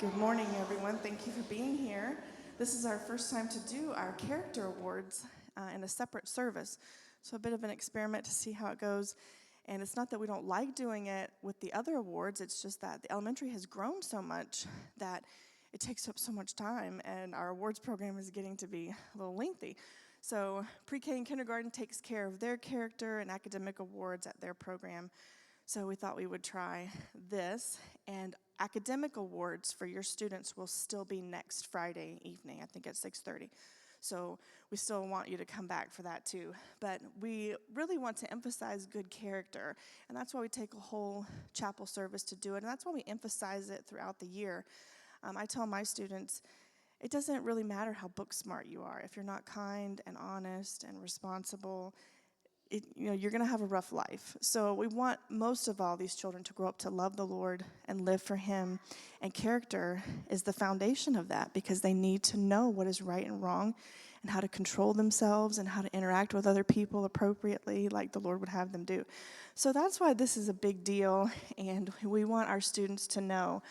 Good morning, everyone. Thank you for being here. This is our first time to do our character awards in a separate service. So a bit of an experiment to see how it goes. And it's not that we don't like doing it with the other awards, it's just that the elementary has grown so much that it takes up so much time, and our awards program is getting to be a little lengthy. So pre-K and kindergarten takes care of their character and academic awards at their program. So we thought we would try this, and academic awards for your students will still be next Friday evening, I think at 6:30. So we still want you to come back for that too. But we really want to emphasize good character, and that's why we take a whole chapel service to do it, and that's why we emphasize it throughout the year. I tell my students, it doesn't really matter how book smart you are. If you're not kind and honest and responsible, you're going to have a rough life. So we want most of all these children to grow up to love the Lord and live for Him. And character is the foundation of that, because they need to know what is right and wrong and how to control themselves and how to interact with other people appropriately like the Lord would have them do. So that's why this is a big deal, and we want our students to know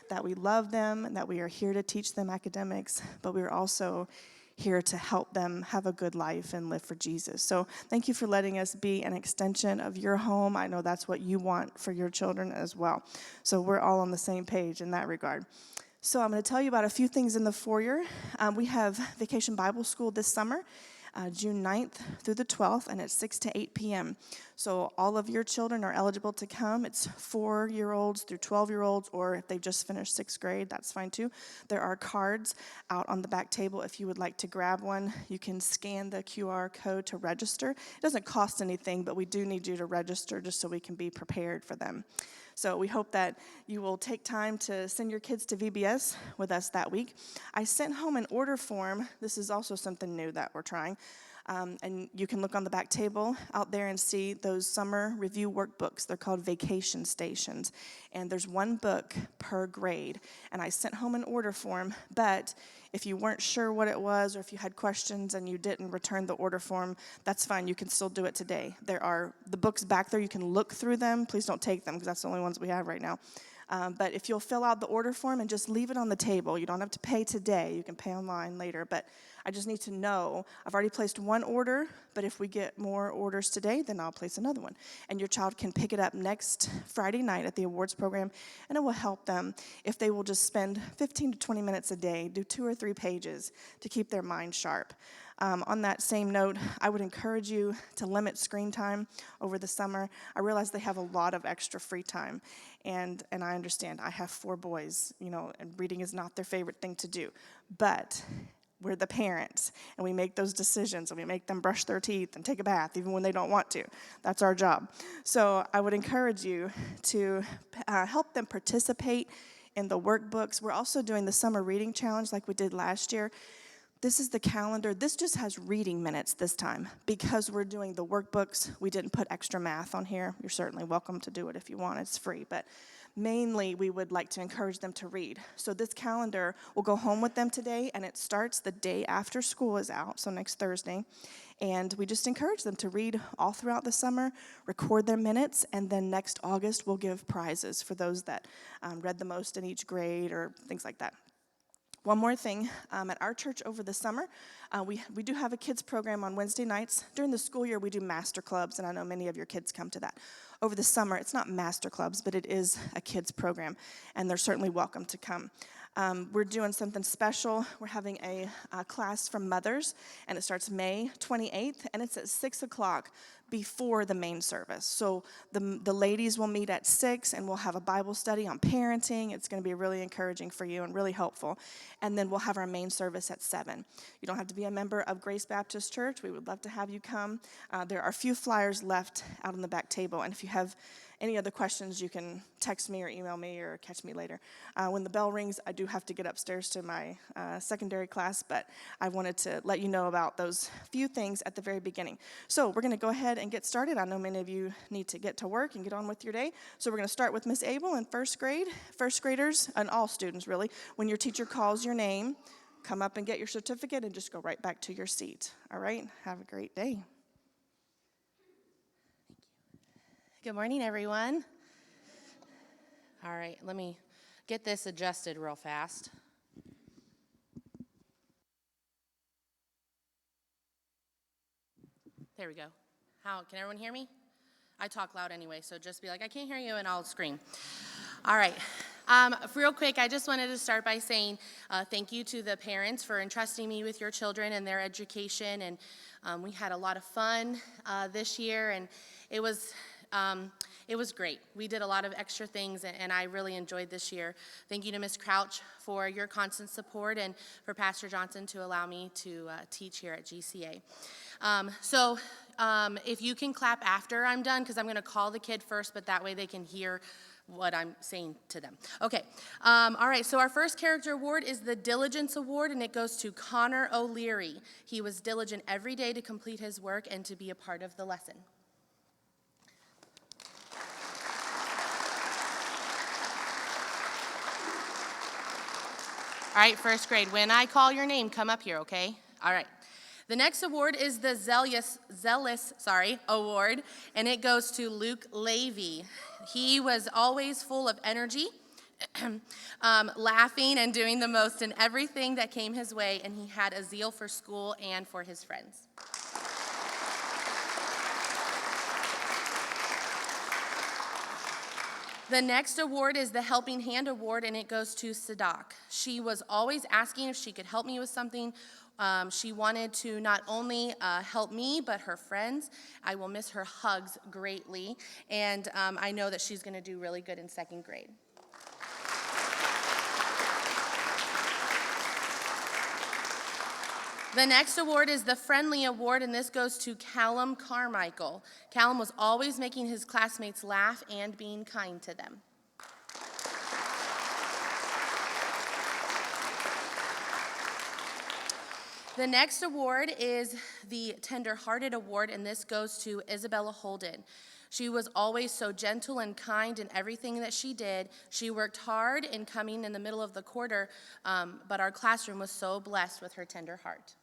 that we love them and that we are here to teach them academics, but we're also here to help them have a good life and live for Jesus. So thank you for letting us be an extension of your home. I know that's what you want for your children as well. So we're all on the same page in that regard. So I'm going to tell you about a few things in the foyer. We have Vacation Bible School this summer, June 9th through the 12th, and it's 6 to 8 p.m. So all of your children are eligible to come. It's 4-year-olds through 12-year-olds, or if they've just finished 6th grade, that's fine too. There are cards out on the back table if you would like to grab one. You can scan the QR code to register. It doesn't cost anything, but we do need you to register just so we can be prepared for them. So we hope that you will take time to send your kids to VBS with us that week. I sent home an order form. This is also something new that we're trying. And you can look on the back table out there and see those summer review workbooks. They're called vacation stations. And there's one book per grade. And I sent home an order form, but if you weren't sure what it was, or if you had questions and you didn't return the order form, that's fine. You can still do it today. There are the books back there. You can look through them. Please don't take them, because that's the only ones we have right now. But if you'll fill out the order form and just leave it on the table, you don't have to pay today. You can pay online later. But I just need to know, I've already placed one order, but if we get more orders today, then I'll place another one. And your child can pick it up next Friday night at the awards program, and it will help them if they will just spend 15 to 20 minutes a day, do 2 or 3 pages to keep their mind sharp. On that same note, I would encourage you to limit screen time over the summer. I realize they have a lot of extra free time, and I understand. I have 4 boys, and reading is not their favorite thing to do. But we're the parents, and we make those decisions, and we make them brush their teeth and take a bath even when they don't want to. That's our job. So I would encourage you to help them participate in the workbooks. We're also doing the summer reading challenge like we did last year. This is the calendar. This just has reading minutes this time. Because we're doing the workbooks, we didn't put extra math on here. You're certainly welcome to do it if you want. It's free. But mainly, we would like to encourage them to read. So this calendar will go home with them today, and it starts the day after school is out, so next Thursday. And we just encourage them to read all throughout the summer, record their minutes, and then next August we'll give prizes for those that read the most in each grade or things like that. One more thing, at our church over the summer, we do have a kids program on Wednesday nights. During the school year, we do master clubs, and I know many of your kids come to that. Over the summer, it's not master clubs, but it is a kids program, and they're certainly welcome to come. We're doing something special. We're having a class from mothers, and it starts May 28th, and it's at 6 o'clock before the main service. So the ladies will meet at 6, and we'll have a Bible study on parenting. It's going to be really encouraging for you and really helpful. And then we'll have our main service at 7. You don't have to be a member of Grace Baptist Church. We would love to have you come. There are a few flyers left out on the back table, and if you have any other questions, you can text me or email me or catch me later. When the bell rings, I do have to get upstairs to my secondary class, but I wanted to let you know about those few things at the very beginning. So we're going to go ahead and get started. I know many of you need to get to work and get on with your day. So we're going to start with Miss Abel in first grade. First graders, and all students really, when your teacher calls your name, come up and get your certificate and just go right back to your seat. All right? Have a great day. Good morning, everyone. All right, let me get this adjusted real fast. There we go. Can everyone hear me? I talk loud anyway, so just be like, I can't hear you, and I'll scream. All right. Real quick, I just wanted to start by saying thank you to the parents for entrusting me with your children and their education. And we had a lot of fun this year, and it was great. We did a lot of extra things, and I really enjoyed this year. Thank you to Ms. Crouch for your constant support, and for Pastor Johnson to allow me to teach here at GCA. If you can clap after I'm done, because I'm going to call the kid first, but that way they can hear what I'm saying to them. Okay, all right, so our first character award is the Diligence Award, and it goes to Connor O'Leary. He was diligent every day to complete his work and to be a part of the lesson. All right, first grade, when I call your name, come up here, okay? All right. The next award is the Zealous Award, and it goes to Luke Levy. He was always full of energy, laughing and doing the most in everything that came his way, and he had a zeal for school and for his friends. The next award is the Helping Hand Award, and it goes to Sadak. She was always asking if she could help me with something. She wanted to not only help me, but her friends. I will miss her hugs greatly, and I know that she's going to do really good in second grade. The next award is the Friendly Award, and this goes to Callum Carmichael. Callum was always making his classmates laugh and being kind to them. The next award is the Tender-Hearted Award, and this goes to Isabella Holden. She was always so gentle and kind in everything that she did. She worked hard in coming in the middle of the quarter, but our classroom was so blessed with her tender heart.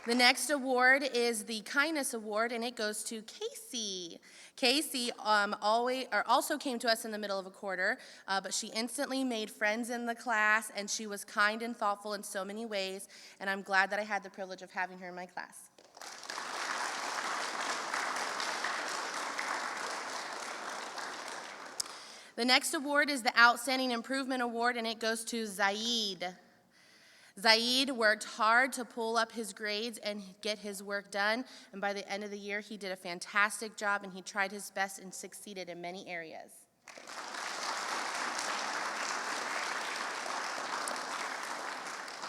The next award is the Kindness Award, and it goes to Casey. Casey also came to us in the middle of a quarter, but she instantly made friends in the class, and she was kind and thoughtful in so many ways, and I'm glad that I had the privilege of having her in my class. The next award is the Outstanding Improvement Award, and it goes to Zaid. Zaid worked hard to pull up his grades and get his work done, and by the end of the year, he did a fantastic job, and he tried his best and succeeded in many areas.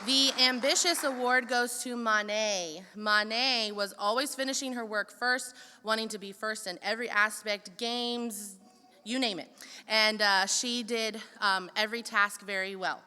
The Ambitious Award goes to Monet. Monet was always finishing her work first, wanting to be first in every aspect, games, you name it, and she did every task very well.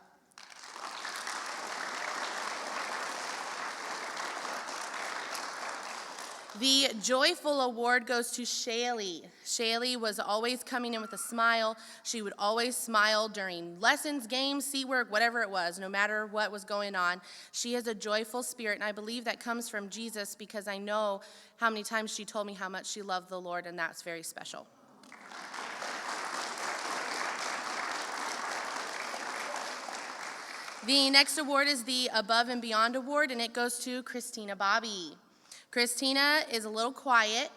The Joyful Award goes to Shaylee. Shaylee was always coming in with a smile. She would always smile during lessons, games, seat work, whatever it was, no matter what was going on. She has a joyful spirit, and I believe that comes from Jesus because I know how many times she told me how much she loved the Lord, and that's very special. The next award is the Above and Beyond Award, and it goes to Christina Bobby. Christina is a little quiet,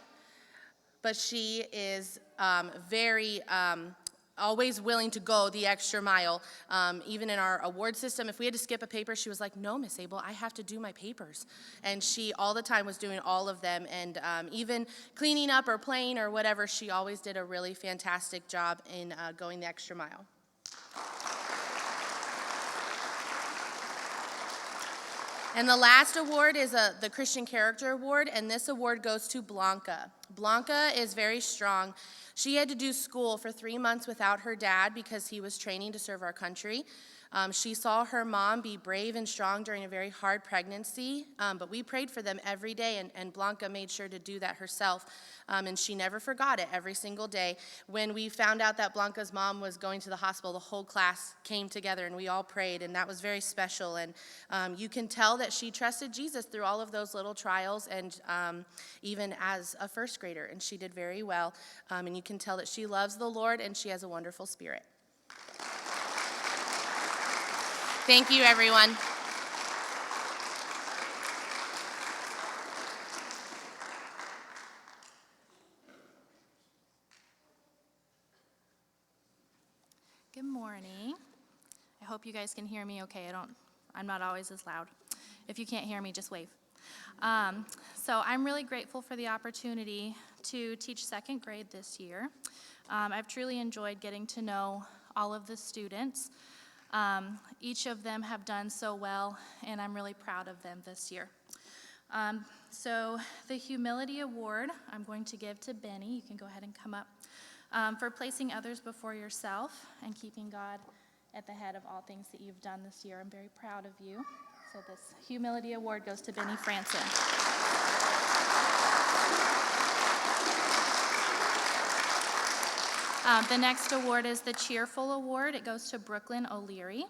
but she is very always willing to go the extra mile. Even in our award system, if we had to skip a paper, she was like, no, Miss Abel, I have to do my papers. And she all the time was doing all of them, and even cleaning up or playing or whatever, she always did a really fantastic job in going the extra mile. And the last award is the Christian Character Award, and this award goes to Blanca. Blanca is very strong. She had to do school for 3 months without her dad because he was training to serve our country. She saw her mom be brave and strong during a very hard pregnancy, but we prayed for them every day, and Blanca made sure to do that herself, and she never forgot it every single day. When we found out that Blanca's mom was going to the hospital, the whole class came together, and we all prayed, and that was very special. And you can tell that she trusted Jesus through all of those little trials, and even as a first grader, and she did very well. And you can tell that she loves the Lord, and she has a wonderful spirit. Thank you, everyone. Good morning. I hope you guys can hear me okay. I'm not always as loud. If you can't hear me, just wave. So I'm really grateful for the opportunity to teach second grade this year. I've truly enjoyed getting to know all of the students. Each of them have done so well, and I'm really proud of them this year. So the Humility Award I'm going to give to Benny. You can go ahead and come up. For placing others before yourself and keeping God at the head of all things that you've done this year. I'm very proud of you. So this Humility Award goes to Benny Franson. The next award is the Cheerful Award. It goes to Brooklyn O'Leary.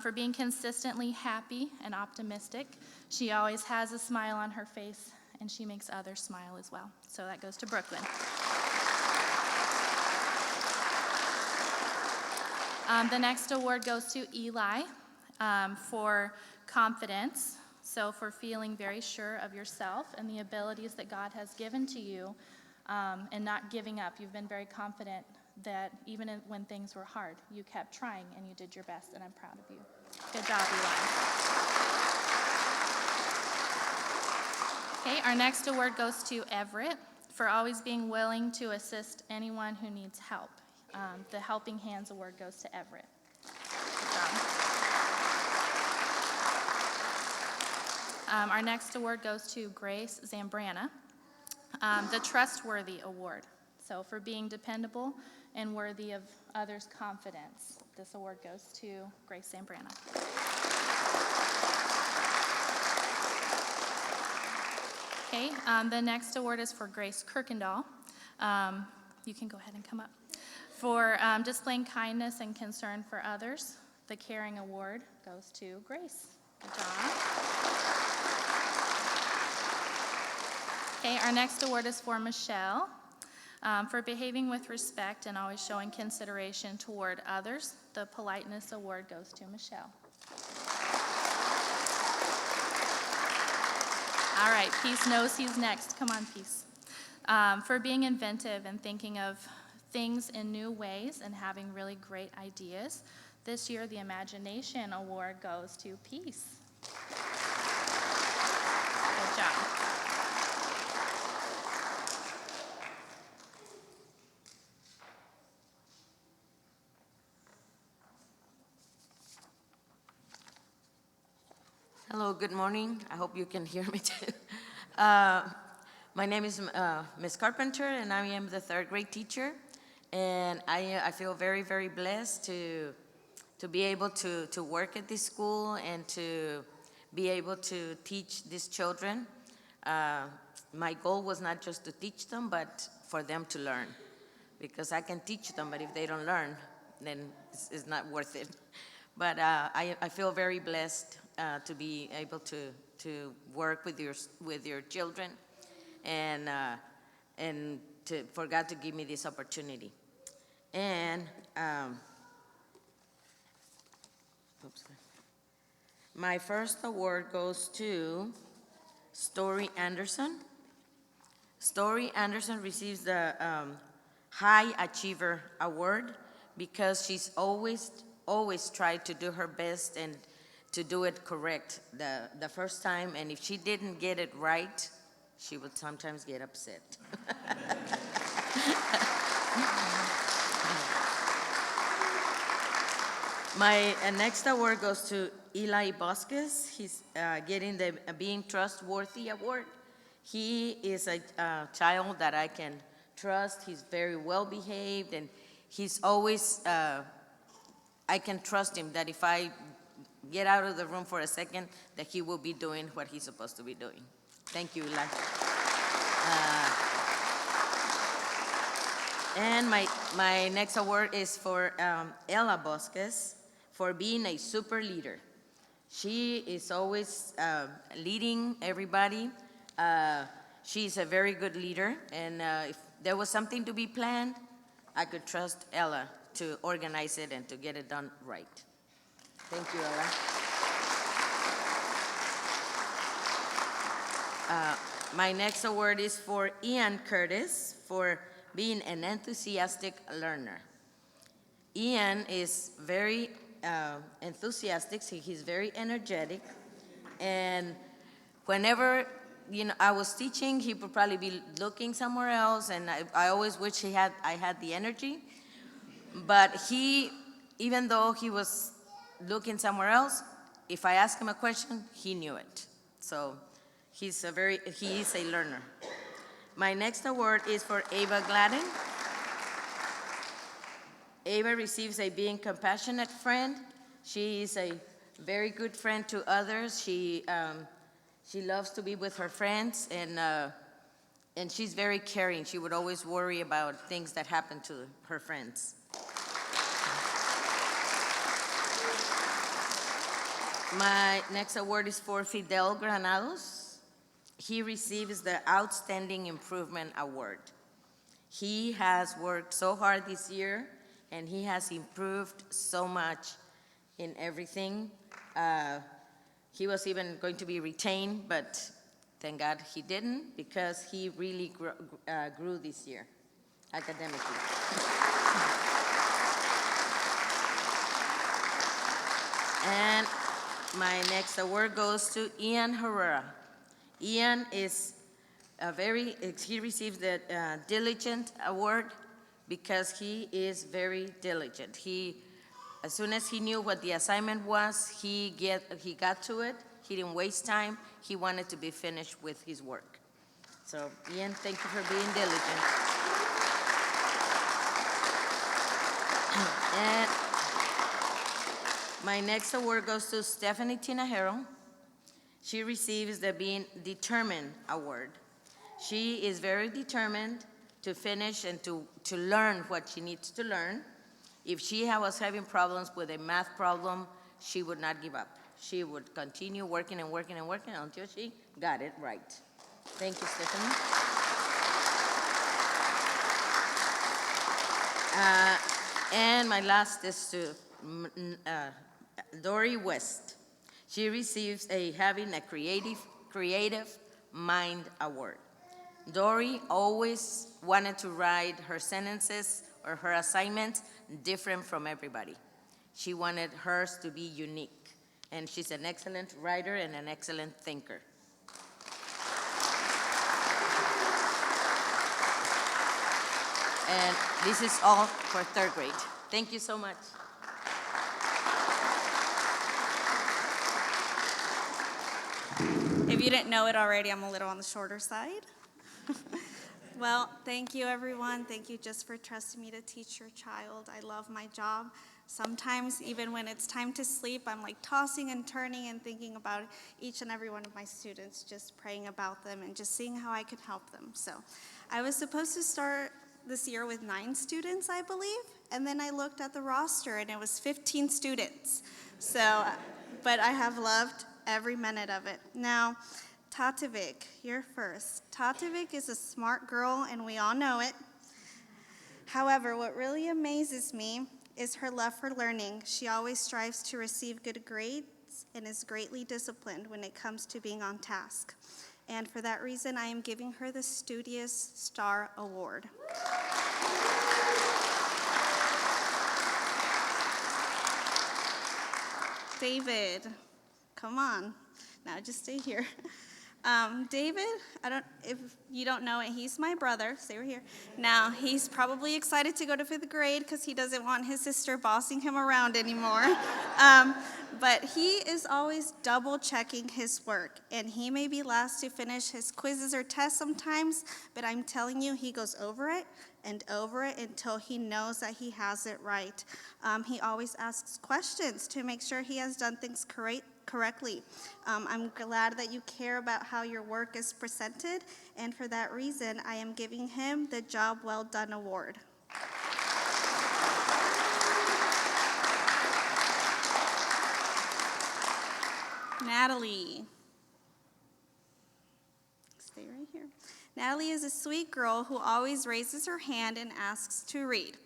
For being consistently happy and optimistic. She always has a smile on her face, and she makes others smile as well. So that goes to Brooklyn. The next award goes to Eli for confidence. So for feeling very sure of yourself and the abilities that God has given to you, and not giving up. You've been very confident that even when things were hard, you kept trying and you did your best, and I'm proud of you. Good job, Eli. Okay, our next award goes to Everett for always being willing to assist anyone who needs help. The Helping Hands Award goes to Everett. Good job. Our next award goes to Grace Zambrana. The Trustworthy Award. So for being dependable and worthy of others' confidence. This award goes to Grace Zambrana. Okay, the next award is for Grace Kirkendall. You can go ahead and come up. For displaying kindness and concern for others, the Caring Award goes to Grace. Good job. Okay, our next award is for Michelle. For behaving with respect and always showing consideration toward others, the Politeness Award goes to Michelle. All right, Peace knows he's next. Come on, Peace. For being inventive and thinking of things in new ways and having really great ideas. This year, the Imagination Award goes to Peace. Good job. Hello, good morning. I hope you can hear me too. My name is Ms. Carpenter, and I am the third grade teacher. And I feel very, very blessed to be able to work at this school and to be able to teach these children. My goal was not just to teach them, but for them to learn. Because I can teach them, but if they don't learn, then it's not worth it. But I feel very blessed to be able to work with your children, and for God to give me this opportunity. And my first award goes to Story Anderson. Story Anderson receives the High Achiever Award because she's always tried to do her best and to do it correct the first time, and if she didn't get it right, she would sometimes get upset. My next award goes to Eli Bosques. He's getting the Being Trustworthy Award. He is a child that I can trust. He's very well behaved, and he's always, I I can trust him that if I get out of the room for a second, that he will be doing what he's supposed to be doing. Thank you, Eli. And my next award is for Ella Bosques for being a super leader. She is always leading everybody. She's a very good leader, and if there was something to be planned, I could trust Ella to organize it and to get it done right. Thank you, Ella. My next award is for Ian Curtis for being an enthusiastic learner. Ian is very enthusiastic, so he's very energetic, and whenever I was teaching, he would probably be looking somewhere else, and I always wish I had the energy, but even though he was looking somewhere else, if I asked him a question, he knew it. So he is a learner. My next award is for Ava Gladden. Ava receives a being compassionate friend. She is a very good friend to others. She loves to be with her friends, and she's very caring. She would always worry about things that happen to her friends. My next award is for Fidel Granados. He receives the Outstanding Improvement Award. He has worked so hard this year, and he has improved so much in everything. He was even going to be retained, but thank God he didn't, because he really grew this year academically. And my next award goes to Ian Herrera. Ian is he receives the Diligent Award because he is very diligent. As soon as he knew what the assignment was, he got to it. He didn't waste time. He wanted to be finished with his work. So, Ian, thank you for being diligent. And my next award goes to Stephanie Tinajero. She receives the Being Determined Award. She is very determined to finish and to learn what she needs to learn. If she was having problems with a math problem, she would not give up. She would continue working and working and working until she got it right. Thank you, Stephanie. And my last is to Dory West. She receives having a creative mind award. Dory always wanted to write her sentences or her assignments different from everybody. She wanted hers to be unique, and she's an excellent writer and an excellent thinker. And this is all for third grade. Thank you so much. If you didn't know it already, I'm a little on the shorter side. Well, thank you, everyone. Thank you just for trusting me to teach your child. I love my job. Sometimes, even when it's time to sleep, I'm like tossing and turning and thinking about each and every one of my students, just praying about them and just seeing how I could help them. So I was supposed to start this year with 9 students, I believe, and then I looked at the roster and it was 15 students. So, but I have loved every minute of it. Now, Tativik, you're first. Tativik is a smart girl, and we all know it. However, what really amazes me is her love for learning. She always strives to receive good grades and is greatly disciplined when it comes to being on task. And for that reason, I am giving her the Studious Star Award. David, come on. Now just stay here. David, if you don't know it, he's my brother. Stay right here. Now, he's probably excited to go to 5th grade because he doesn't want his sister bossing him around anymore. But he is always double checking his work, and he may be last to finish his quizzes or tests sometimes, but I'm telling you, he goes over it and over it until he knows that he has it right. He always asks questions to make sure he has done things correctly. I'm glad that you care about how your work is presented, and for that reason, I am giving him the Job Well Done Award. Natalie. Stay right here. Natalie is a sweet girl who always raises her hand and asks to read.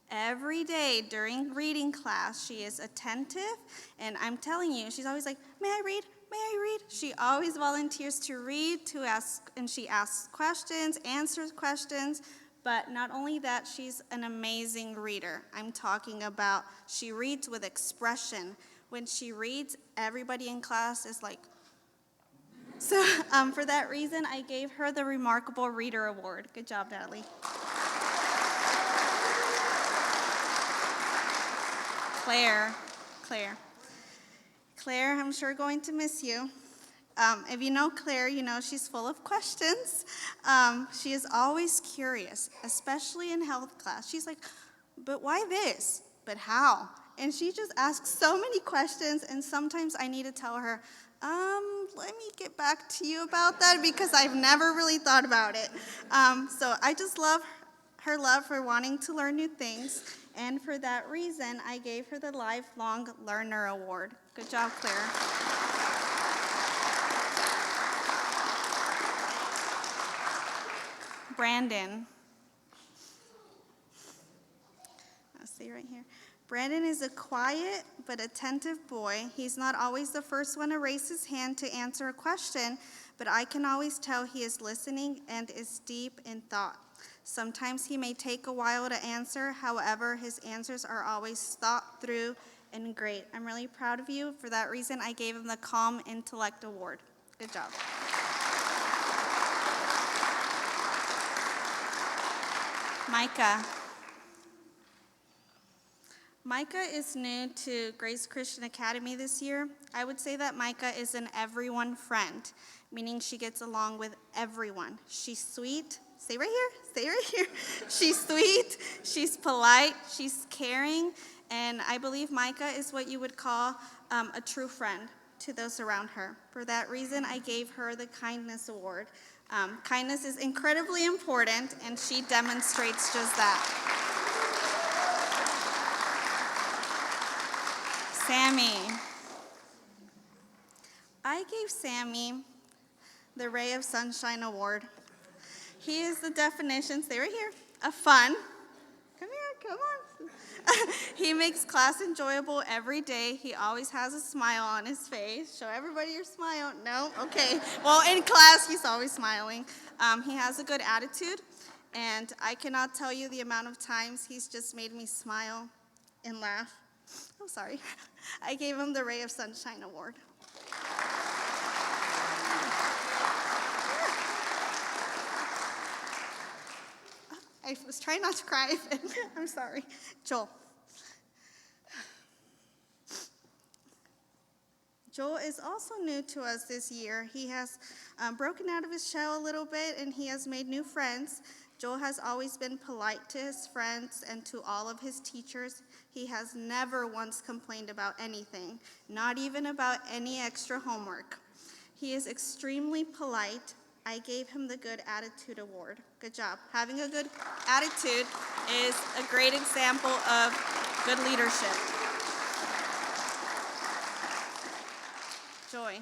Every day during reading class, she is attentive, and I'm telling you, she's always like, "May I read? May I read?" She always volunteers to read, and she asks questions, answers questions, but not only that, she's an amazing reader. I'm talking about she reads with expression. When she reads, everybody in class is like, so for that reason, I gave her the Remarkable Reader Award. Good job, Natalie. Claire, I'm sure going to miss you. If you know Claire, you know she's full of questions. She is always curious, especially in health class. She's like, but why this? But how? And she just asks so many questions, and sometimes I need to tell her, let me get back to you about that because I've never really thought about it. So I just love her love for wanting to learn new things, and for that reason, I gave her the Lifelong Learner Award. Good job, Claire. Brandon. I'll stay right here. Brandon is a quiet but attentive boy. He's not always the first one to raise his hand to answer a question, but I can always tell he is listening and is deep in thought. Sometimes he may take a while to answer, however, his answers are always thought through and great. I'm really proud of you. For that reason, I gave him the Calm Intellect Award. Good job. Micah. Micah is new to Grace Christian Academy this year. I would say that Micah is an everyone friend, meaning she gets along with everyone. She's sweet. Stay right here. She's sweet, she's polite, she's caring, and I believe Micah is what you would call a true friend to those around her. For that reason, I gave her the Kindness Award. Kindness is incredibly important, and she demonstrates just that. Sammy. I gave Sammy the Ray of Sunshine Award. He is the definition, stay right here, of fun. Come here, come on. He makes class enjoyable every day. He always has a smile on his face. Show everybody your smile. No? Okay. Well, in class, he's always smiling. He has a good attitude, and I cannot tell you the amount of times he's just made me smile and laugh. Oh, sorry. I gave him the Ray of Sunshine Award. I was trying not to cry. I'm sorry. Joel. Joel is also new to us this year. He has broken out of his shell a little bit, and he has made new friends. Joel has always been polite to his friends and to all of his teachers. He has never once complained about anything, not even about any extra homework. He is extremely polite. I gave him the Good Attitude Award. Good job. Having a good attitude is a great example of good leadership. Joy.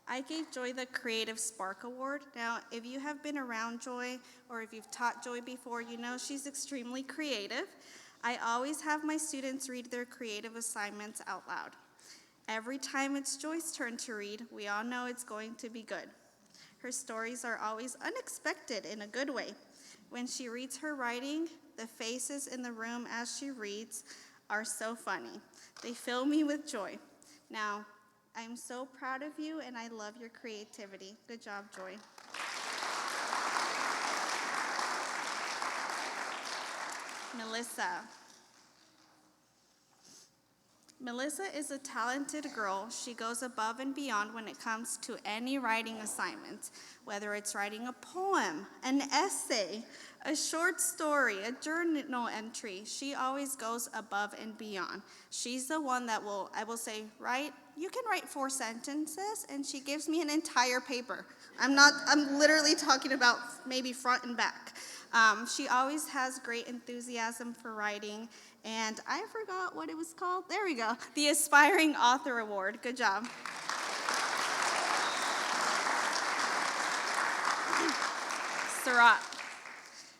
I gave Joy the Creative Spark Award. Now, if you have been around Joy or if you've taught Joy before, you know she's extremely creative. I always have my students read their creative assignments out loud. Every time it's Joy's turn to read, we all know it's going to be good. Her stories are always unexpected in a good way. When she reads her writing, the faces in the room as she reads are so funny. They fill me with joy. Now, I'm so proud of you, and I love your creativity. Good job, Joy. Melissa. Melissa is a talented girl. She goes above and beyond when it comes to any writing assignments, whether it's writing a poem, an essay, a short story, a journal entry. She always goes above and beyond. She's the one that I will say, you can write 4 sentences, and she gives me an entire paper. I'm literally talking about maybe front and back. She always has great enthusiasm for writing, and I forgot what it was called. There we go. The Aspiring Author Award. Good job. Sarat.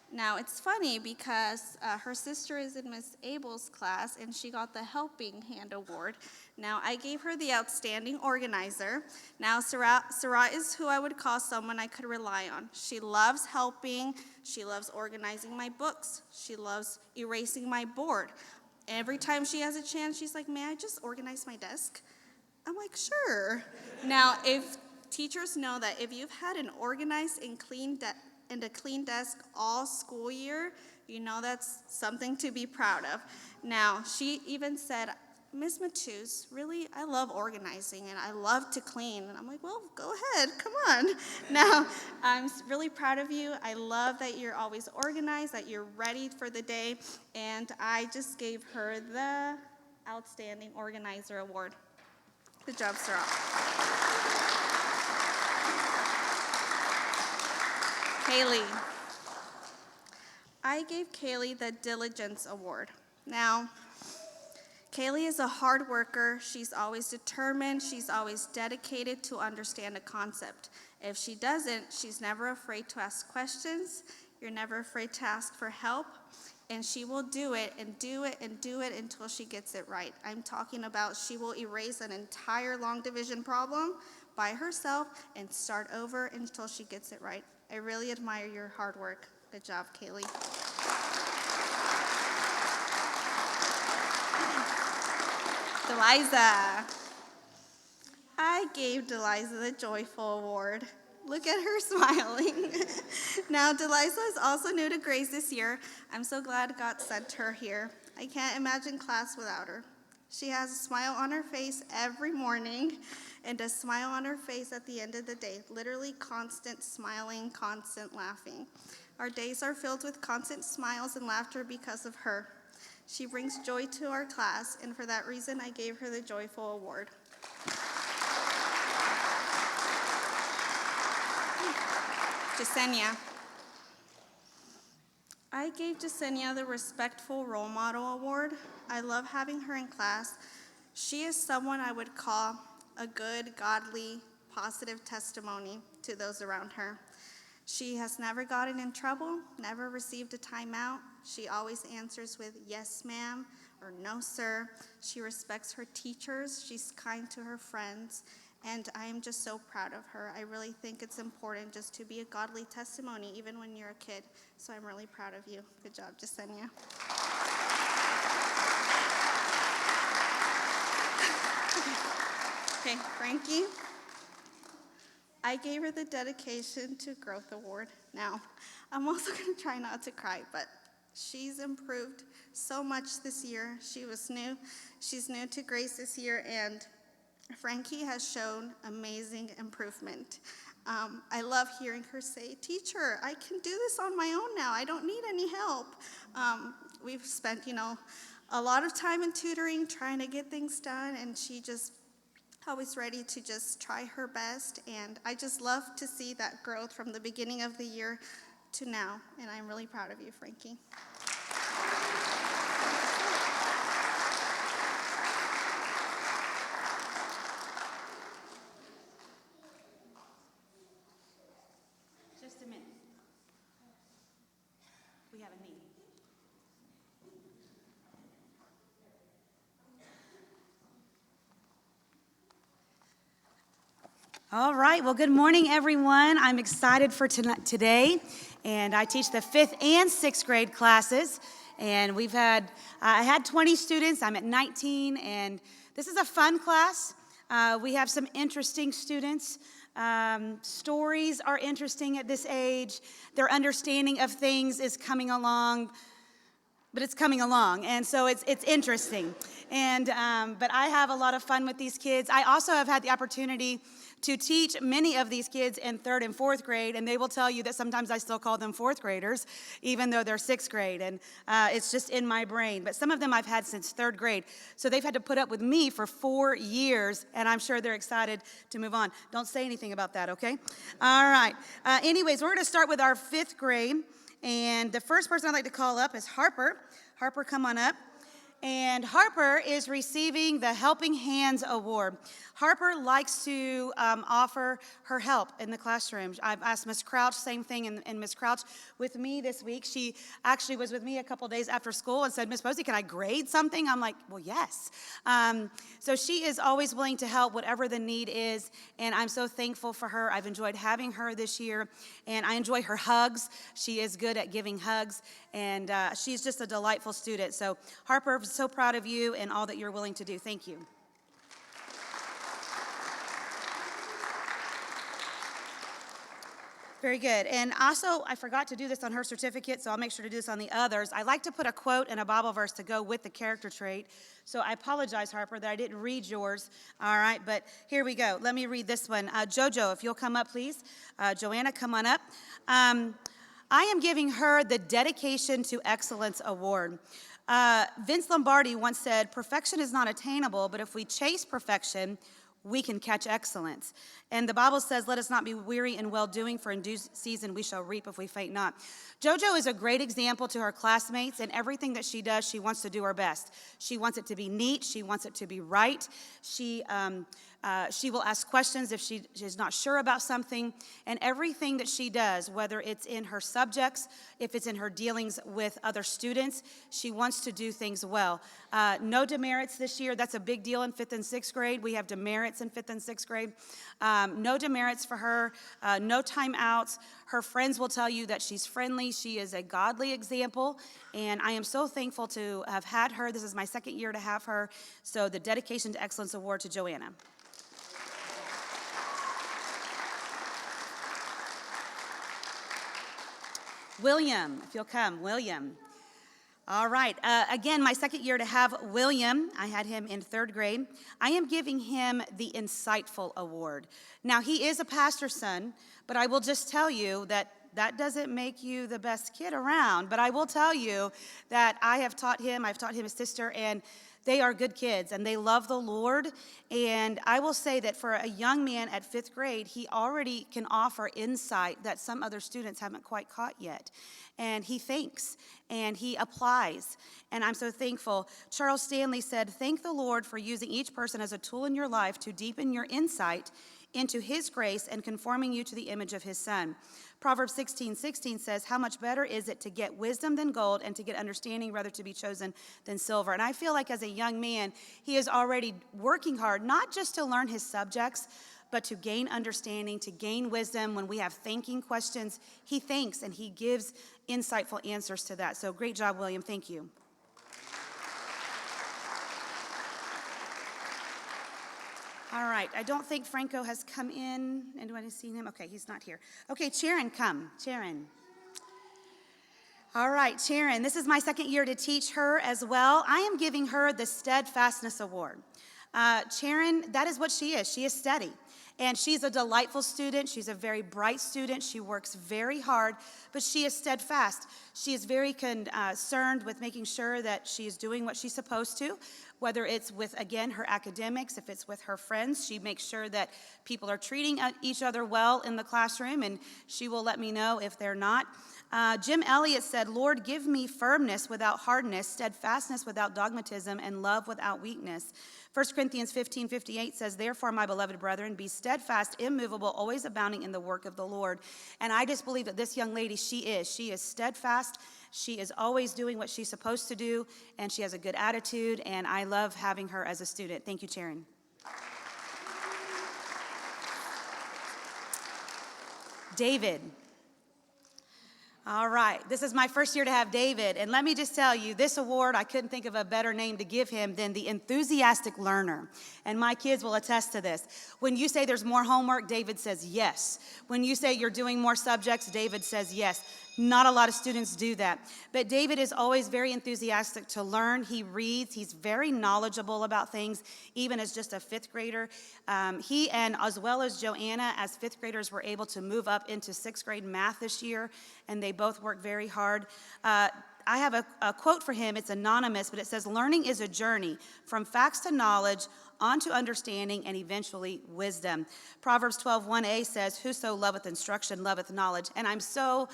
Now, it's funny because her sister is in Miss Abel's class, and she got the Helping Hand Award. Now, I gave her the Outstanding Organizer. Now, Sarat is who I would call someone I could rely on. She loves helping. She loves organizing my books. She loves erasing my board. Every time she has a chance, she's like, may I just organize my desk? I'm like, sure. Now, if teachers know that if you've had an organized and a clean desk all school year, you know that's something to be proud of. Now, she even said, Miss Matus, really, I love organizing and I love to clean. And I'm like, well, go ahead, come on. Now, I'm really proud of you. I love that you're always organized, that you're ready for the day. And I just gave her the Outstanding Organizer Award. Good job, Sarah. Kaylee. I gave Kaylee the Diligence Award. Now, Kaylee is a hard worker. She's always determined. She's always dedicated to understand a concept. If she doesn't, she's never afraid to ask questions. You're never afraid to ask for help. And she will do it and do it and do it until she gets it right. I'm talking about she will erase an entire long division problem by herself and start over until she gets it right. I really admire your hard work. Good job, Kaylee. Deliza. I gave Deliza the Joyful Award. Look at her smiling. Now, Deliza is also new to Grace this year. I'm so glad God sent her here. I can't imagine class without her. She has a smile on her face every morning and a smile on her face at the end of the day. Literally constant smiling, constant laughing. Our days are filled with constant smiles and laughter because of her. She brings joy to our class, and for that reason, I gave her the Joyful Award. Jasenia. I gave Jasenia the Respectful Role Model Award. I love having her in class. She is someone I would call a good, godly, positive testimony to those around her. She has never gotten in trouble, never received a timeout. She always answers with yes, ma'am, or no, sir. She respects her teachers. She's kind to her friends. And I am just so proud of her. I really think it's important just to be a godly testimony, even when you're a kid. So I'm really proud of you. Good job, Jasenia. Okay, Frankie. I gave her the Dedication to Growth Award. Now, I'm also going to try not to cry, but she's improved so much this year. She's new to Grace this year, and Frankie has shown amazing improvement. I love hearing her say, teacher, I can do this on my own now. I don't need any help. We've spent, a lot of time in tutoring, trying to get things done, and she just always ready to just try her best. And I just love to see that growth from the beginning of the year to now. And I'm really proud of you, Frankie. Just a minute. We have a need. All right, well, good morning, everyone. I'm excited for today, and I teach the 5th and 6th grade classes, and I had 20 students. I'm at 19, and this is a fun class. We have some interesting students. Stories are interesting at this age. Their understanding of things is coming along but it's coming along, and so it's interesting. And but I have a lot of fun with these kids. I also have had the opportunity to teach many of these kids in 3rd and 4th grade, and they will tell you that sometimes I still call them 4th graders, even though they're 6th grade, and it's just in my brain. But some of them I've had since 3rd grade, so they've had to put up with me for 4 years, and I'm sure they're excited to move on. Don't say anything about that, okay? All right. Anyways, we're going to start with our 5th grade, and the first person I'd like to call up is Harper. Harper, come on up. And Harper is receiving the Helping Hands Award. Harper likes to offer her help in the classroom. I've asked Miss Crouch, same thing, and Miss Crouch with me this week. She actually was with me a couple days after school and said, Miss Posey, can I grade something? I'm like, well, yes. So she is always willing to help whatever the need is, and I'm so thankful for her. I've enjoyed having her this year, and I enjoy her hugs. She is good at giving hugs, and she's just a delightful student. So Harper, I'm so proud of you and all that you're willing to do. Thank you. Very good. And also, I forgot to do this on her certificate, so I'll make sure to do this on the others. I like to put a quote and a Bible verse to go with the character trait. So I apologize, Harper, that I didn't read yours. All right, but here we go. Let me read this one. Jojo, if you'll come up, please. Joanna, come on up. I am giving her the Dedication to Excellence Award. Vince Lombardi once said, perfection is not attainable, but if we chase perfection, we can catch excellence. And the Bible says, let us not be weary in well-doing, for in due season we shall reap if we faint not. JoJo is a great example to her classmates, and everything that she does, she wants to do her best. She wants it to be neat. She wants it to be right. She will ask questions if she is not sure about something. And everything that she does, whether it's in her subjects, if it's in her dealings with other students, she wants to do things well. No demerits this year. That's a big deal in 5th and 6th grade. We have demerits in 5th and 6th grade. No demerits for her. No timeouts. Her friends will tell you that she's friendly. She is a godly example. And I am so thankful to have had her. This is my 2nd year to have her. So the Dedication to Excellence Award to Joanna. William, if you'll come, William. All right, again, my 2nd year to have William. I had him in 3rd grade. I am giving him the Insightful Award. Now, he is a pastor's son, but I will just tell you that that doesn't make you the best kid around. But I will tell you that I've taught him his sister, and they are good kids, and they love the Lord. And I will say that for a young man at 5th grade, he already can offer insight that some other students haven't quite caught yet. And he thinks, and he applies. And I'm so thankful. Charles Stanley said, thank the Lord for using each person as a tool in your life to deepen your insight into his grace and conforming you to the image of his son. Proverbs 16:16 says, how much better is it to get wisdom than gold and to get understanding rather to be chosen than silver. And I feel like as a young man, he is already working hard, not just to learn his subjects, but to gain understanding, to gain wisdom. When we have thinking questions, he thinks and he gives insightful answers to that. So great job, William. Thank you. All right, I don't think Franco has come in. Anyone has seen him? Okay, he's not here. Okay, Sharon, come. Sharon. All right, Sharon, this is my 2nd year to teach her as well. I am giving her the Steadfastness Award. Sharon, that is what she is. She is steady. And she's a delightful student. She's a very bright student. She works very hard, but she is steadfast. She is very concerned with making sure that she is doing what she's supposed to, whether it's with, again, her academics, if it's with her friends. She makes sure that people are treating each other well in the classroom, and she will let me know if they're not. Jim Elliott said, Lord, give me firmness without hardness, steadfastness without dogmatism, and love without weakness. 1 Corinthians 15:58 says, therefore, my beloved brethren, be steadfast, immovable, always abounding in the work of the Lord. And I just believe that this young lady, she is steadfast. She is always doing what she's supposed to do, and she has a good attitude, and I love having her as a student. Thank you, Sharon. David. All right, this is my 1st year to have David, and let me just tell you, this award, I couldn't think of a better name to give him than the Enthusiastic Learner, and my kids will attest to this. When you say there's more homework, David says yes. When you say you're doing more subjects, David says yes. Not a lot of students do that. But David is always very enthusiastic to learn. He reads. He's very knowledgeable about things, even as just a fifth grader. He and as well as Joanna, as fifth graders, were able to move up into sixth grade math this year, and they both work very hard. I have a quote for him. It's anonymous, but it says, "Learning is a journey from facts to knowledge, onto understanding, and eventually wisdom." Proverbs 12:1a says, "Whoso loveth instruction loveth knowledge." And I'm so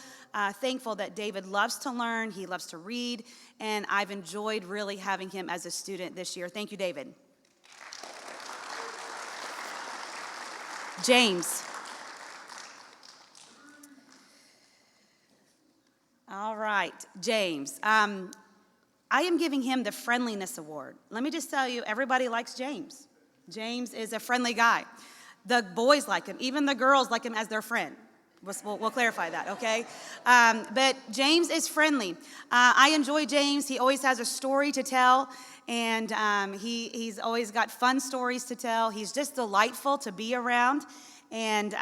thankful that David loves to learn, he loves to read, and I've enjoyed really having him as a student this year. Thank you, David. James. All right, James. I am giving him the Friendliness Award. Let me just tell you, everybody likes James. James is a friendly guy. The boys like him. Even the girls like him as their friend. We'll clarify that, okay? But James is friendly. I enjoy James. He always has a story to tell, and he's always got fun stories to tell. He's just delightful to be around, and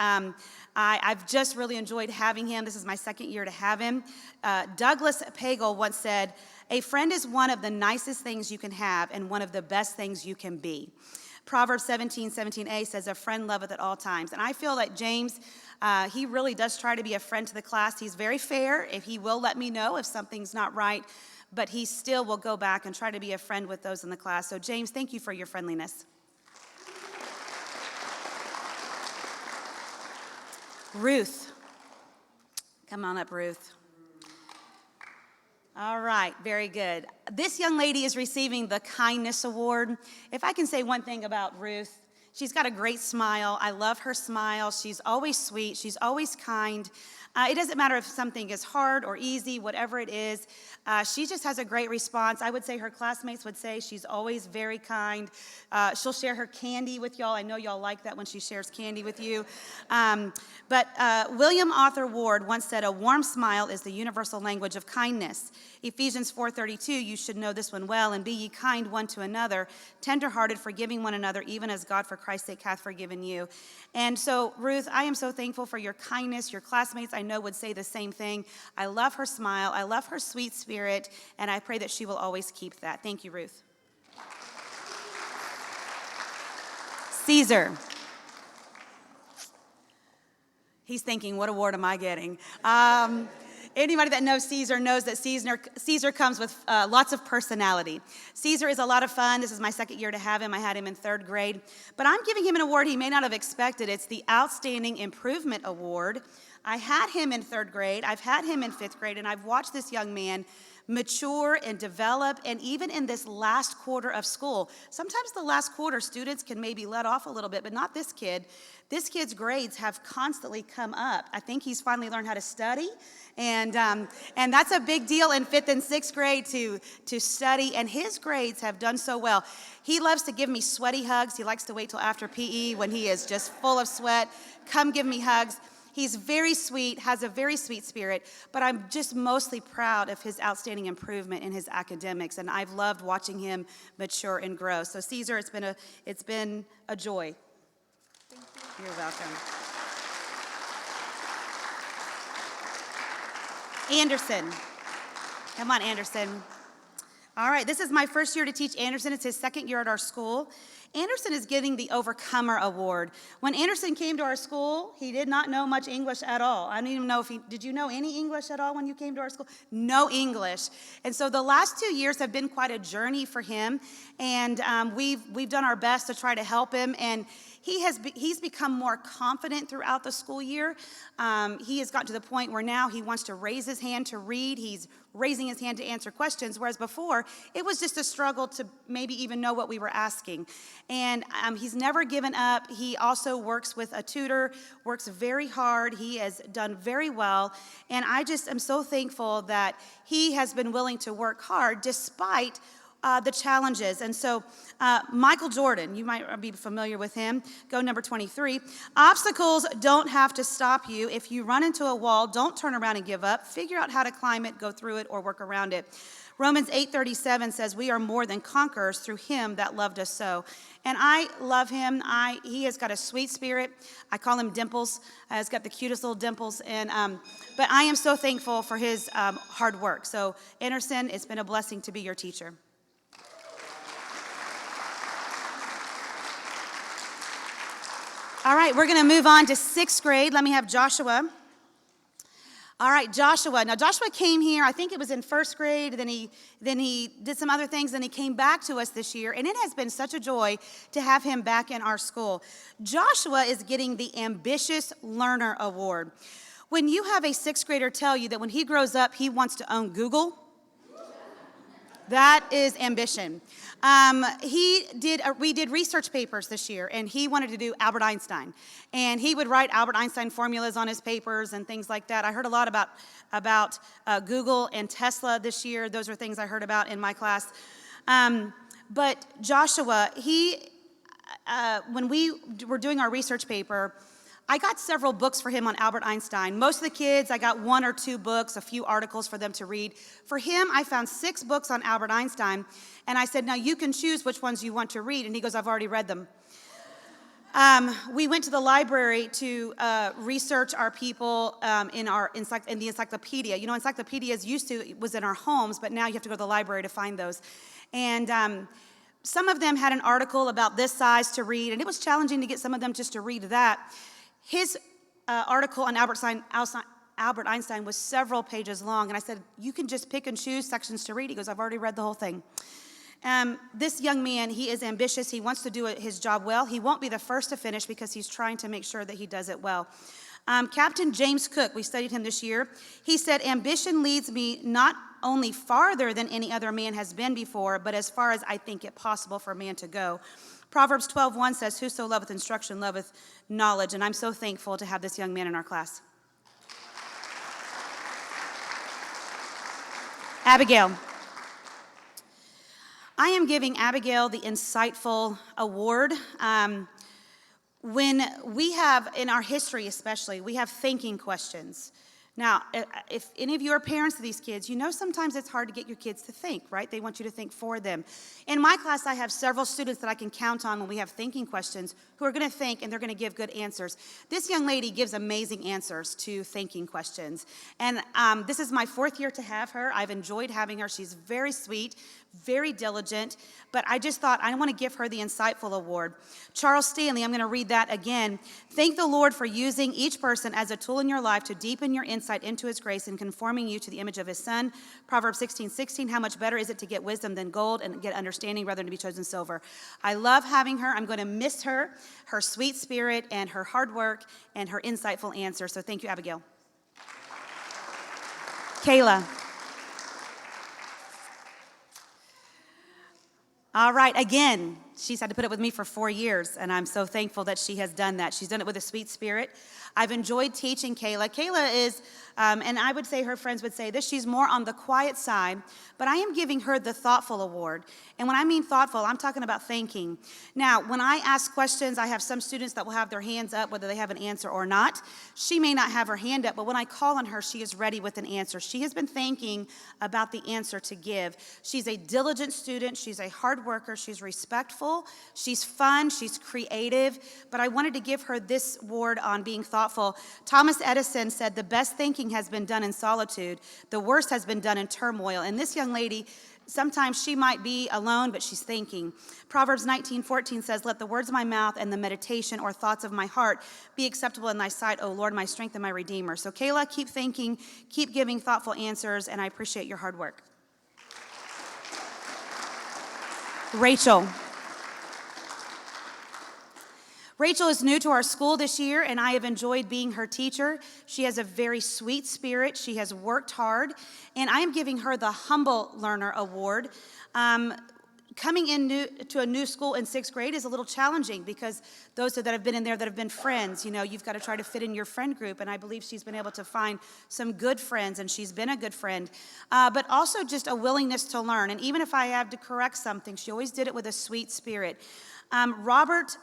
I've just really enjoyed having him. This is my second year to have him. Douglas Pagel once said, "A friend is one of the nicest things you can have and one of the best things you can be." Proverbs 17:17a says, "A friend loveth at all times." And I feel like James, he really does try to be a friend to the class. He's very fair. If he will let me know if something's not right, but he still will go back and try to be a friend with those in the class. So James, thank you for your friendliness. Ruth. Come on up, Ruth. All right, very good. This young lady is receiving the Kindness Award. If I can say one thing about Ruth, she's got a great smile. I love her smile. She's always sweet. She's always kind. It doesn't matter if something is hard or easy, whatever it is. She just has a great response. I would say her classmates would say she's always very kind. She'll share her candy with y'all. I know y'all like that when she shares candy with you. But William Arthur Ward once said, "A warm smile is the universal language of kindness." Ephesians 4:32, you should know this one well, "And be ye kind one to another, tenderhearted, forgiving one another, even as God for Christ's sake hath forgiven you." And so, Ruth, I am so thankful for your kindness. Your classmates, I know, would say the same thing. I love her smile. I love her sweet spirit, and I pray that she will always keep that. Thank you, Ruth. Caesar. He's thinking, what award am I getting? Anybody that knows Caesar knows that Caesar comes with lots of personality. Caesar is a lot of fun. This is my second year to have him. I had him in third grade. But I'm giving him an award he may not have expected. It's the Outstanding Improvement Award. I had him in third grade. I've had him in fifth grade, and I've watched this young man mature and develop, and even in this last quarter of school. Sometimes the last quarter, students can maybe let off a little bit, but not this kid. This kid's grades have constantly come up. I think he's finally learned how to study, and that's a big deal in fifth and sixth grade to study, and his grades have done so well. He loves to give me sweaty hugs. He likes to wait till after PE when he is just full of sweat. Come give me hugs. He's very sweet, has a very sweet spirit, but I'm just mostly proud of his outstanding improvement in his academics, and I've loved watching him mature and grow. So Caesar, it's been a joy. Thank you. You're welcome. Anderson. Come on, Anderson. All right, this is my first year to teach Anderson. It's his second year at our school. Anderson is getting the Overcomer Award. When Anderson came to our school, he did not know much English at all. I don't even know if did you know any English at all when you came to our school? No English. And so the last 2 years have been quite a journey for him, and we've done our best to try to help him, and he's become more confident throughout the school year. He has gotten to the point where now he wants to raise his hand to read. He's raising his hand to answer questions, whereas before it was just a struggle to maybe even know what we were asking. And he's never given up. He also works with a tutor, works very hard. He has done very well, and I just am so thankful that he has been willing to work hard despite the challenges. And so Michael Jordan, you might be familiar with him. Go number 23. Obstacles don't have to stop you. If you run into a wall, don't turn around and give up. Figure out how to climb it, go through it, or work around it. Romans 8:37 says, we are more than conquerors through him that loved us so. And I love him. He has got a sweet spirit. I call him Dimples. He's got the cutest little dimples. But I am so thankful for his hard work. So Anderson, it's been a blessing to be your teacher. All right, we're going to move on to 6th grade. Let me have Joshua. All right, Joshua. Now, Joshua came here, I think it was in 1st grade, then he did some other things, then he came back to us this year, and it has been such a joy to have him back in our school. Joshua is getting the Ambitious Learner Award. When you have a 6th grader tell you that when he grows up, he wants to own Google, that is ambition. We did research papers this year, and he wanted to do Albert Einstein. And he would write Albert Einstein formulas on his papers and things like that. I heard a lot about Google and Tesla this year. Those are things I heard about in my class. But Joshua, when we were doing our research paper, I got several books for him on Albert Einstein. Most of the kids, I got 1 or 2 books, a few articles for them to read. For him, I found 6 books on Albert Einstein, and I said, now you can choose which ones you want to read, and he goes, I've already read them. We went to the library to research our people in the encyclopedia. You know, encyclopedias was in our homes, but now you have to go to the library to find those. And some of them had an article about this size to read, and it was challenging to get some of them just to read that. His article on Albert Einstein was several pages long, and I said, you can just pick and choose sections to read. He goes, I've already read the whole thing. This young man, he is ambitious. He wants to do his job well. He won't be the first to finish because he's trying to make sure that he does it well. Captain James Cook, we studied him this year. He said, ambition leads me not only farther than any other man has been before, but as far as I think it possible for a man to go. Proverbs 12:1 says, whoso loveth instruction loveth knowledge. And I'm so thankful to have this young man in our class. Abigail. I am giving Abigail the Insightful Award. When we have, in our history especially, we have thinking questions. Now, if any of you are parents of these kids, you know sometimes it's hard to get your kids to think, right? They want you to think for them. In my class, I have several students that I can count on when we have thinking questions who are going to think and they're going to give good answers. This young lady gives amazing answers to thinking questions. And this is my 4th year to have her. I've enjoyed having her. She's very sweet, very diligent, but I just thought I want to give her the Insightful Award. Charles Stanley, I'm going to read that again. Thank the Lord for using each person as a tool in your life to deepen your insight into his grace and conforming you to the image of his son. Proverbs 16:16, how much better is it to get wisdom than gold and get understanding rather than to be chosen silver. I love having her. I'm going to miss her sweet spirit and her hard work and her insightful answers. So thank you, Abigail. Kayla. All right, again, she's had to put up with me for 4 years, and I'm so thankful that she has done that. She's done it with a sweet spirit. I've enjoyed teaching Kayla. Kayla is, and I would say her friends would say this, she's more on the quiet side, but I am giving her the Thoughtful Award. And when I mean thoughtful, I'm talking about thinking. Now, when I ask questions, I have some students that will have their hands up, whether they have an answer or not. She may not have her hand up, but when I call on her, she is ready with an answer. She has been thinking about the answer to give. She's a diligent student. She's a hard worker. She's respectful. She's fun. She's creative. But I wanted to give her this award on being thoughtful. Thomas Edison said, the best thinking has been done in solitude. The worst has been done in turmoil. And this young lady, sometimes she might be alone, but she's thinking. Proverbs 19:14 says, let the words of my mouth and the meditation or thoughts of my heart be acceptable in thy sight, O Lord, my strength and my redeemer. So Kayla, keep thinking, keep giving thoughtful answers, and I appreciate your hard work. Rachel. Rachel is new to our school this year, and I have enjoyed being her teacher. She has a very sweet spirit. She has worked hard, and I am giving her the Humble Learner Award. coming to a new school in 6th grade is a little challenging because those that have been in there that have been friends, you've got to try to fit in your friend group, and I believe she's been able to find some good friends, and she's been a good friend, but also just a willingness to learn. And even if I have to correct something, she always did it with a sweet spirit. Robert,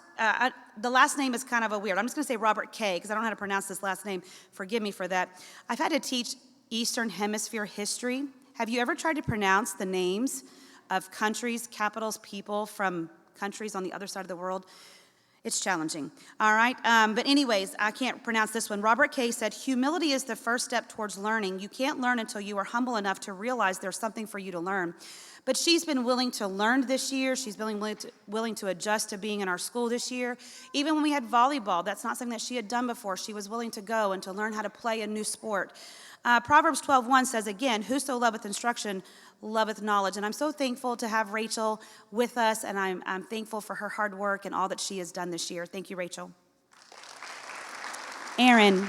the last name is kind of a weird. I'm just going to say Robert K. because I don't know how to pronounce this last name. Forgive me for that. I've had to teach Eastern Hemisphere history. Have you ever tried to pronounce the names of countries, capitals, people from countries on the other side of the world? It's challenging, all right? But anyways, I can't pronounce this one. Robert K. said, humility is the first step towards learning. You can't learn until you are humble enough to realize there's something for you to learn. But she's been willing to learn this year. She's been willing to adjust to being in our school this year. Even when we had volleyball, that's not something that she had done before. She was willing to go and to learn how to play a new sport. Proverbs 12:1 says, again, whoso loveth instruction loveth knowledge. And I'm so thankful to have Rachel with us, and I'm thankful for her hard work and all that she has done this year. Thank you, Rachel. Erin.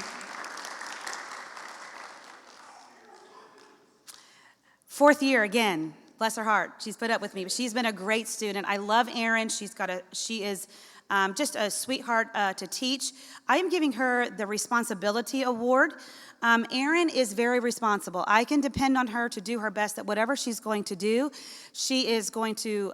Fourth year again. Bless her heart. She's put up with me, but she's been a great student. I love Erin. She is just a sweetheart to teach. I am giving her the Responsibility Award. Erin is very responsible. I can depend on her to do her best at whatever she's going to do. She is going to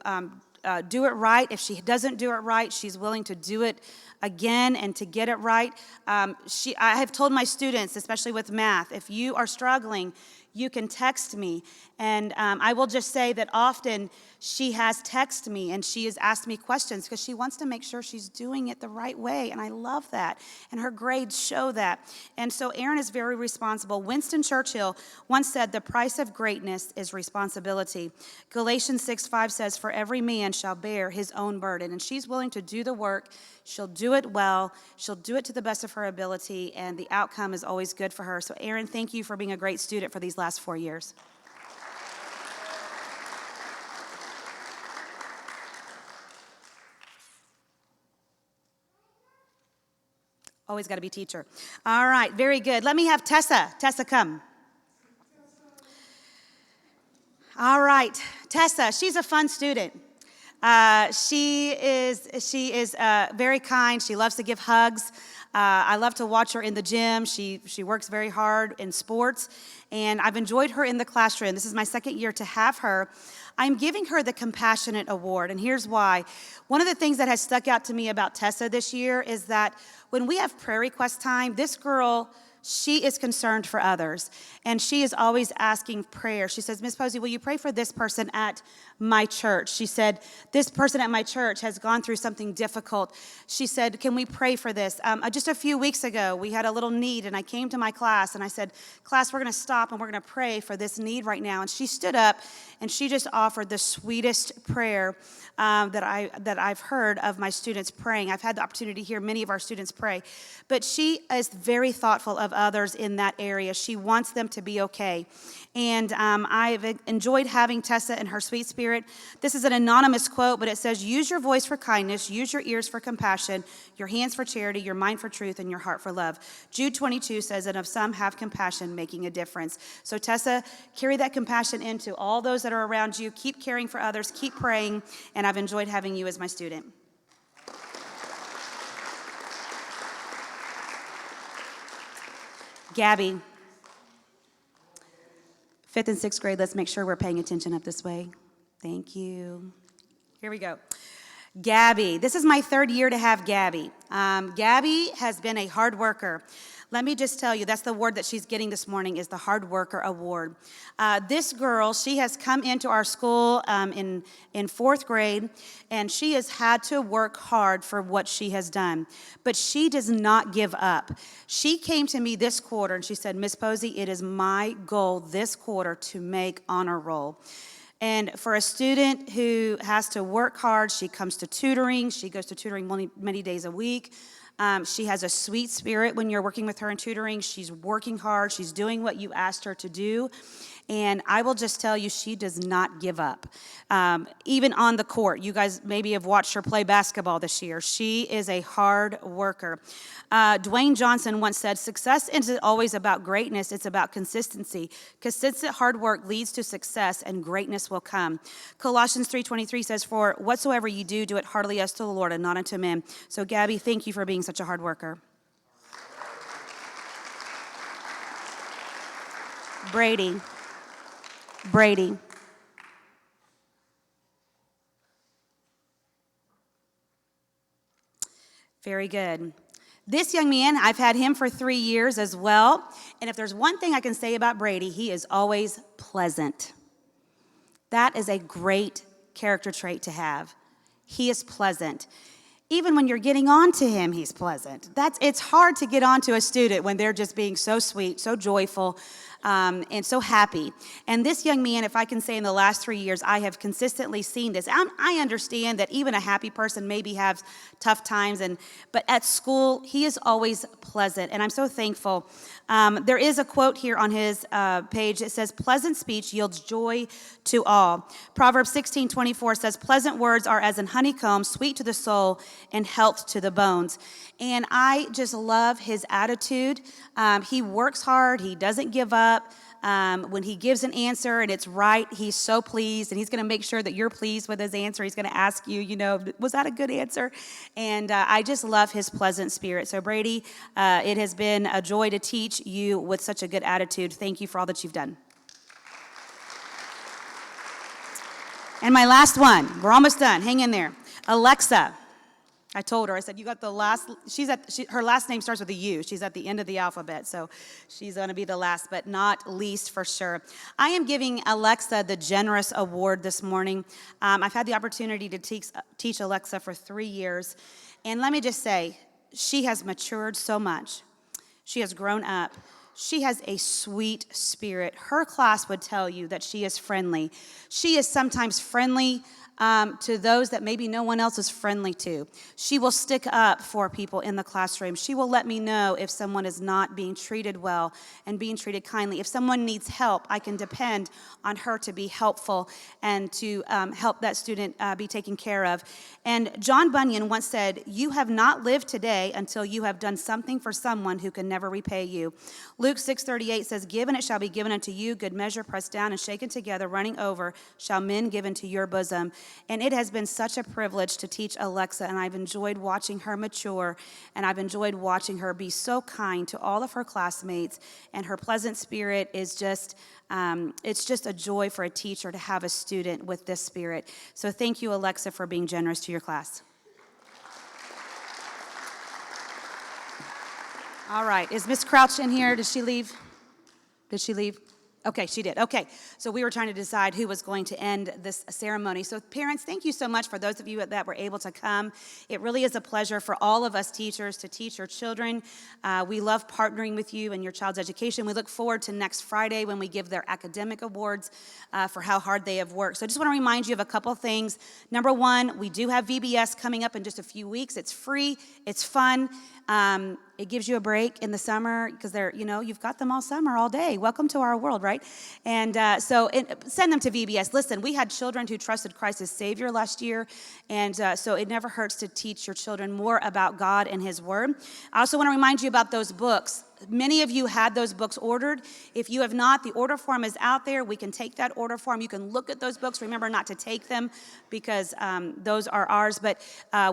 do it right. If she doesn't do it right, she's willing to do it again and to get it right. I have told my students, especially with math, if you are struggling, you can text me. And I will just say that often she has texted me and she has asked me questions because she wants to make sure she's doing it the right way. And I love that. And her grades show that. And so Erin is very responsible. Winston Churchill once said, the price of greatness is responsibility. Galatians 6:5 says, for every man shall bear his own burden. And she's willing to do the work. She'll do it well. She'll do it to the best of her ability. And the outcome is always good for her. So Erin, thank you for being a great student for these last 4 years. Always got to be teacher. All right, very good. Let me have Tessa. Tessa, come. All right, Tessa, she's a fun student. She is very kind. She loves to give hugs. I love to watch her in the gym. She works very hard in sports, and I've enjoyed her in the classroom. This is my second year to have her. I'm giving her the Compassionate Award, and here's why. One of the things that has stuck out to me about Tessa this year is that when we have prayer request time, this girl, she is concerned for others, and she is always asking prayer. She says, Miss Posey, will you pray for this person at my church? She said, this person at my church has gone through something difficult. She said, can we pray for this? Just a few weeks ago, we had a little need, and I came to my class, and I said, class, we're going to stop, and we're going to pray for this need right now. And she stood up, and she just offered the sweetest prayer that I've heard of my students praying. I've had the opportunity to hear many of our students pray, but she is very thoughtful of others in that area. She wants them to be okay. And I've enjoyed having Tessa and her sweet spirit. This is an anonymous quote, but it says, use your voice for kindness, use your ears for compassion, your hands for charity, your mind for truth, and your heart for love. Jude 22 says, and of some have compassion, making a difference. So Tessa, carry that compassion into all those that are around you. Keep caring for others, keep praying, and I've enjoyed having you as my student. Gabby. 5th and 6th grade, let's make sure we're paying attention up this way. Thank you. Here we go. Gabby. This is my 3rd year to have Gabby. Gabby has been a hard worker. Let me just tell you, that's the award that she's getting this morning, is the Hard Worker Award. This girl, she has come into our school in 4th grade, and she has had to work hard for what she has done. But she does not give up. She came to me this quarter, and she said, Miss Posey, it is my goal this quarter to make honor roll. And for a student who has to work hard, she comes to tutoring. She goes to tutoring many days a week. She has a sweet spirit when you're working with her in tutoring. She's working hard. She's doing what you asked her to do. And I will just tell you, she does not give up. Even on the court, you guys maybe have watched her play basketball this year. She is a hard worker. Dwayne Johnson once said, success isn't always about greatness, it's about consistency. Consistent hard work leads to success, and greatness will come. Colossians 3:23 says, for whatsoever you do, do it heartily as to the Lord and not unto men. So Gabby, thank you for being such a hard worker. Brady. Very good. This young man, I've had him for 3 years as well. And if there's one thing I can say about Brady, he is always pleasant. That is a great character trait to have. He is pleasant. Even when you're getting on to him, he's pleasant. It's hard to get on to a student when they're just being so sweet, so joyful, and so happy. And this young man, if I can say in the last 3 years, I have consistently seen this. I understand that even a happy person maybe has tough times, but at school, he is always pleasant, and I'm so thankful. There is a quote here on his page. It says, pleasant speech yields joy to all. Proverbs 16:24 says, pleasant words are as an honeycomb, sweet to the soul and health to the bones. And I just love his attitude. He works hard. He doesn't give up. When he gives an answer and it's right, he's so pleased, and he's going to make sure that you're pleased with his answer. He's going to ask you, was that a good answer? And I just love his pleasant spirit. So Brady, it has been a joy to teach you with such a good attitude. Thank you for all that you've done. And my last one, we're almost done. Hang in there. Alexa. I told her, I said, you got the last, her last name starts with a U. She's at the end of the alphabet, so she's going to be the last, but not least for sure. I am giving Alexa the Generous Award this morning. I've had the opportunity to teach Alexa for 3 years, and let me just say, she has matured so much. She has grown up. She has a sweet spirit. Her class would tell you that she is friendly. She is sometimes friendly to those that maybe no one else is friendly to. She will stick up for people in the classroom. She will let me know if someone is not being treated well and being treated kindly. If someone needs help, I can depend on her to be helpful and to help that student be taken care of. And John Bunyan once said, you have not lived today until you have done something for someone who can never repay you. Luke 6:38 says, give and it shall be given unto you, good measure, pressed down and shaken together, running over, shall men give into your bosom. And it has been such a privilege to teach Alexa, and I've enjoyed watching her mature, and I've enjoyed watching her be so kind to all of her classmates, and her pleasant spirit is just, it's just a joy for a teacher to have a student with this spirit. So thank you, Alexa, for being generous to your class. All right, is Miss Crouch in here? Did she leave? Did she leave? Okay, she did. Okay, so we were trying to decide who was going to end this ceremony. So parents, thank you so much for those of you that were able to come. It really is a pleasure for all of us teachers to teach your children. We love partnering with you in your child's education. We look forward to next Friday when we give their academic awards for how hard they have worked. So I just want to remind you of a couple things. Number one, we do have VBS coming up in just a few weeks. It's free, it's fun. It gives you a break in the summer because you've got them all summer, all day. Welcome to our world, right? And so send them to VBS. Listen, we had children who trusted Christ as Savior last year, and so it never hurts to teach your children more about God and His Word. I also want to remind you about those books. Many of you had those books ordered. If you have not, the order form is out there. We can take that order form. You can look at those books. Remember not to take them because those are ours, but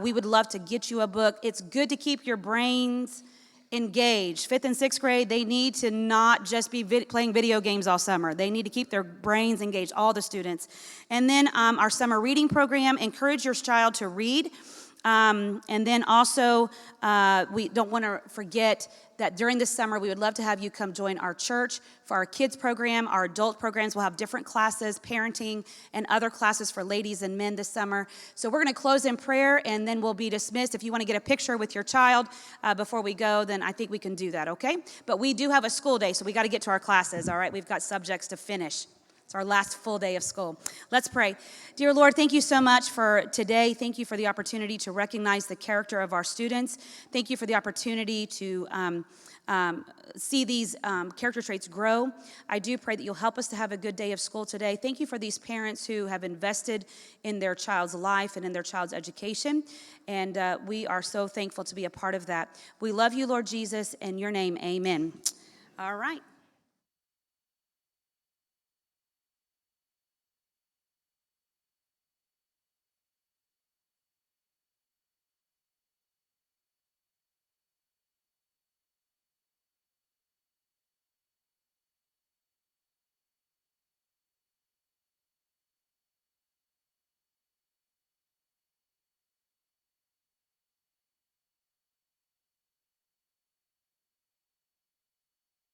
we would love to get you a book. It's good to keep your brains engaged. 5th and 6th grade, they need to not just be playing video games all summer. They need to keep their brains engaged, all the students. And then our summer reading program, encourage your child to read. And then also, we don't want to forget that during the summer, we would love to have you come join our church for our kids program. Our adult programs will have different classes, parenting, and other classes for ladies and men this summer. So we're going to close in prayer, and then we'll be dismissed. If you want to get a picture with your child before we go, then I think we can do that, okay? But we do have a school day, so we got to get to our classes, all right? We've got subjects to finish. It's our last full day of school. Let's pray. Dear Lord, thank you so much for today. Thank you for the opportunity to recognize the character of our students. Thank you for the opportunity to see these character traits grow. I do pray that you'll help us to have a good day of school today. Thank you for these parents who have invested in their child's life and in their child's education. And we are so thankful to be a part of that. We love you, Lord Jesus. In your name, amen. All right.